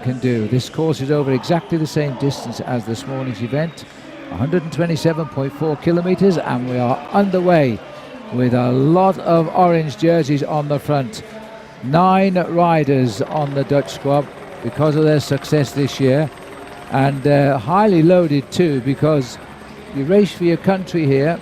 can do. This course is over exactly the same distance as this morning's event, 127.4 kilometers, and we are underway with a lot of orange jerseys on the front. 9 riders on the Dutch squad because of their success this year, and highly loaded too, because you race for your country here,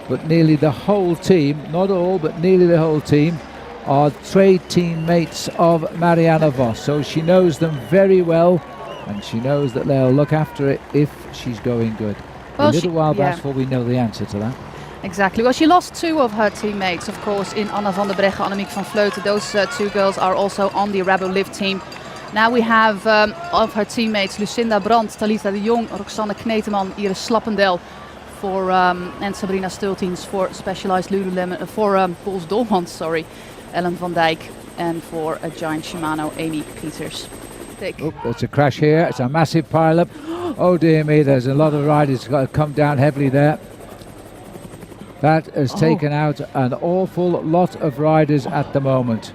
but nearly the whole team, not all, but nearly the whole team, are trade teammates of Marianne Vos. So she knows them very well, and she knows that they'll look after it if she's going good. Well, a little while back before we know the answer to that. Exactly. Well, she lost 2 of her teammates, of course, in Anna van der Breggen, Annemiek van Vleuten. Those 2 girls are also on the Rabo Liv team. Now we have of her teammates Lucinda Brandt, Talitha de Jong, Roxanne Kneteman, Iris Slappendel and Sabrina Stultins for Specialized Lululemon, for Pols Dolmans, sorry, Ellen van Dijk, and for a Giant Shimano, Amy Peters. Oh, there's a crash here. It's a massive pile-up. Oh dear me, there's a lot of riders got to come down heavily there. That has taken out an awful lot of riders at the moment.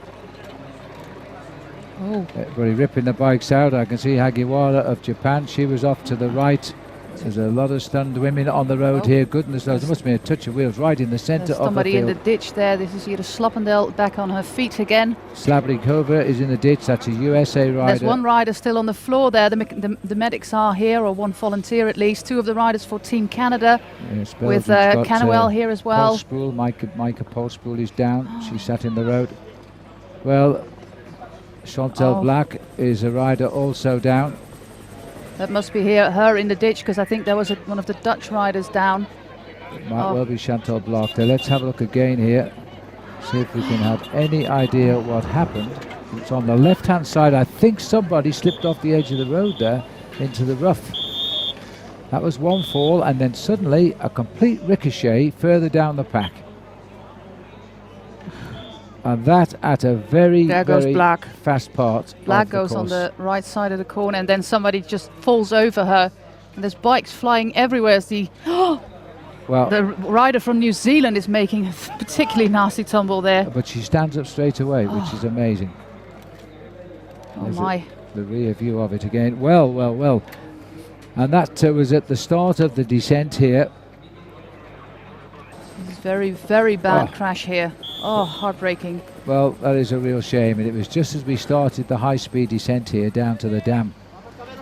Everybody ripping the bikes out. I can see Hagiwara of Japan. She was off to the right. There's a lot of stunned women on the road here. Goodness knows, there must be a touch of wheels right in the centre of the field. Somebody in the ditch there. This is Iris Slappendel back on her feet again. Slablikova is in the ditch. That's a USA rider. There's one rider still on the floor there. The medics are here, or one volunteer at least. 2 of the riders for Team Canada, yes, with Canwell here as well. Micah Polspoel is down. She sat in the road. Well, Chantal Black is a rider also down. That must be her in the ditch, because I think there was one of the Dutch riders down. It might well be Chantal Black there. Let's have a look again here. See if we can have any idea what happened. It's on the left-hand side. I think somebody slipped off the edge of the road there into the rough. That was one fall, and then suddenly a complete ricochet further down the pack. And that at a very fast part. Black goes on the right side of the corner, and then somebody just falls over her. And there's bikes flying everywhere. As the rider from New Zealand is making a particularly nasty tumble there. But she stands up straight away, which is amazing. There's my. The rear view of it again. Well. And that was at the start of the descent here. This is very, very bad crash here. Oh, heartbreaking. Well, that is a real shame. And it was just as we started the high-speed descent here down to the dam.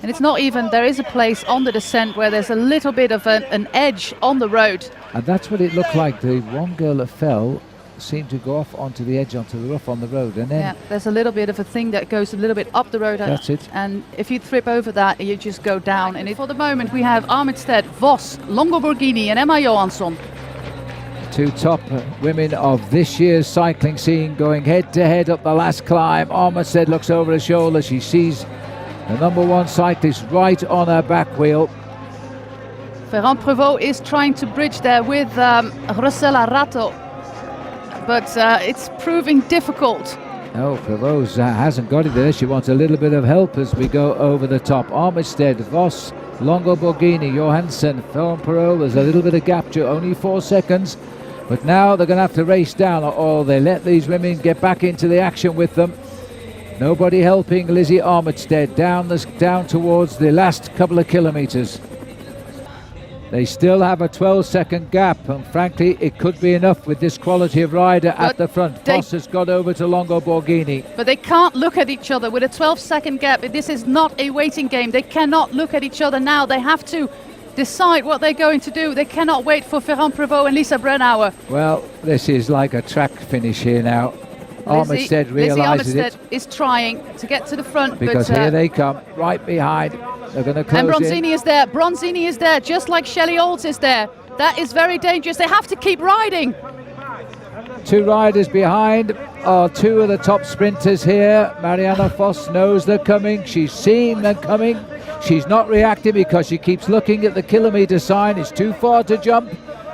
And it's not even, there is a place on the descent where there's a little bit of an edge on the road. And that's what it looked like. The one girl that fell seemed to go off onto the edge, onto the rough on the road. And then there's a little bit of a thing that goes a little bit up the road. That's it. And if you trip over that, you just go down. And for the moment, we have Armitstedt, Vos, Longo Borghini and Emma Johansson. 2 top women of this year's cycling scene going head-to-head up the last climb. Armitstedt looks over her shoulder. She sees the #1 cyclist right on her back wheel. Ferrand-Prevot is trying to bridge there with Rossella Ratto, but it's proving difficult. No, Prevot hasn't got it there. She wants a little bit of help as we go over the top. Armitstedt, Vos, Longo Borghini, Johansson, Ferrand-Prevot. There's a little bit of gap to only 4 seconds. But now they're going to have to race down, or they let these women get back into the action with them. Nobody helping Lizzie Armitstedt down towards the last couple of kilometres. They still have a 12-second gap, and frankly, it could be enough with this quality of rider at the front. Vos has got over to Longo Borghini. But they can't look at each other with a 12-second gap. This is not a waiting game. They cannot look at each other now. They have to decide what they're going to do. They cannot wait for Ferrand-Prevot and Lisa Brennauer. Well, this is like a track finish here now. Armitstedt realises it. Is trying to get to the front. Because here they come, right behind. They're going to close in. And Bronzini is there. Bronzini is there, just like Shelley Olds is there. That is very dangerous. They have to keep riding. 2 riders behind are 2 of the top sprinters here. Marianne Vos knows they're coming. She's seen them coming. She's not reacting because she keeps looking at the kilometre sign. It's too far to jump.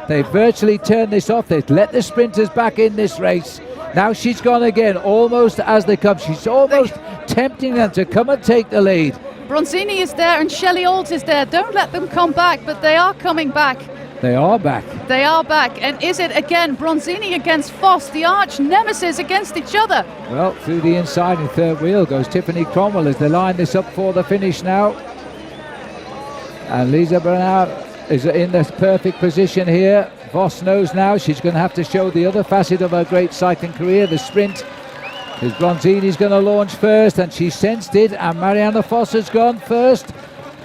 They virtually turned this off. They've let the sprinters back in this race. Now she's gone again, almost as they come. She's almost tempting them to come and take the lead. Bronzini is there and Shelley Olds is there. Don't let them come back, but they are coming back. They are back. They are back. And is it again Bronzini against Voss, the arch nemesis against each other? Well, through the inside in third wheel goes Tiffany Cromwell as they line this up for the finish now. And Lisa Brennauer is in the perfect position here. Voss knows now she's going to have to show the other facet of her great cycling career, the sprint. Because Bronzini's going to launch first, and she sensed it, and Marianne Voss has gone first.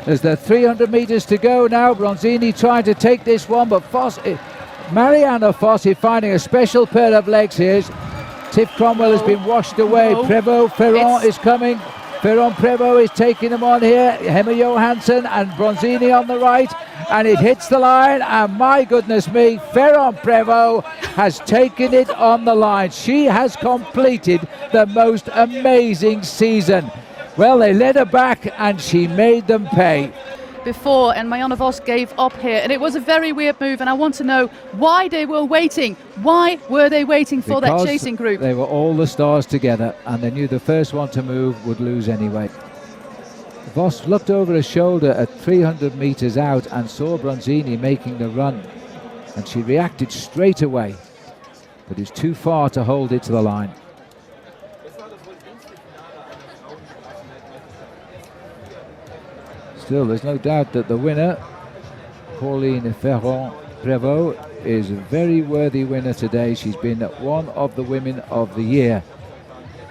There's the 300 metres to go now. Bronzini trying to take this one, but Marianne Voss is finding a special pair of legs here. Tiff Cromwell has been washed away. Prevot, Ferrand is coming. Ferrand-Prevot is taking them on here. Emma Johansson and Bronzini on the right, and it hits the line, and my goodness me, Ferrand-Prevot has taken it on the line. She has completed the most amazing season. Well, they led her back and she made them pay. Before, and Marianne Voss gave up here, and it was a very weird move, and I want to know why they were waiting. Why were they waiting for that chasing group? They were all the stars together, and they knew the first one to move would lose anyway. Voss looked over her shoulder at 300 metres out and saw Bronzini making the run, and she reacted straight away, but it's too far to hold it to the line. Still, there's no doubt that the winner, Pauline Ferrand-Prevot, is a very worthy winner today. She's been one of the women of the year.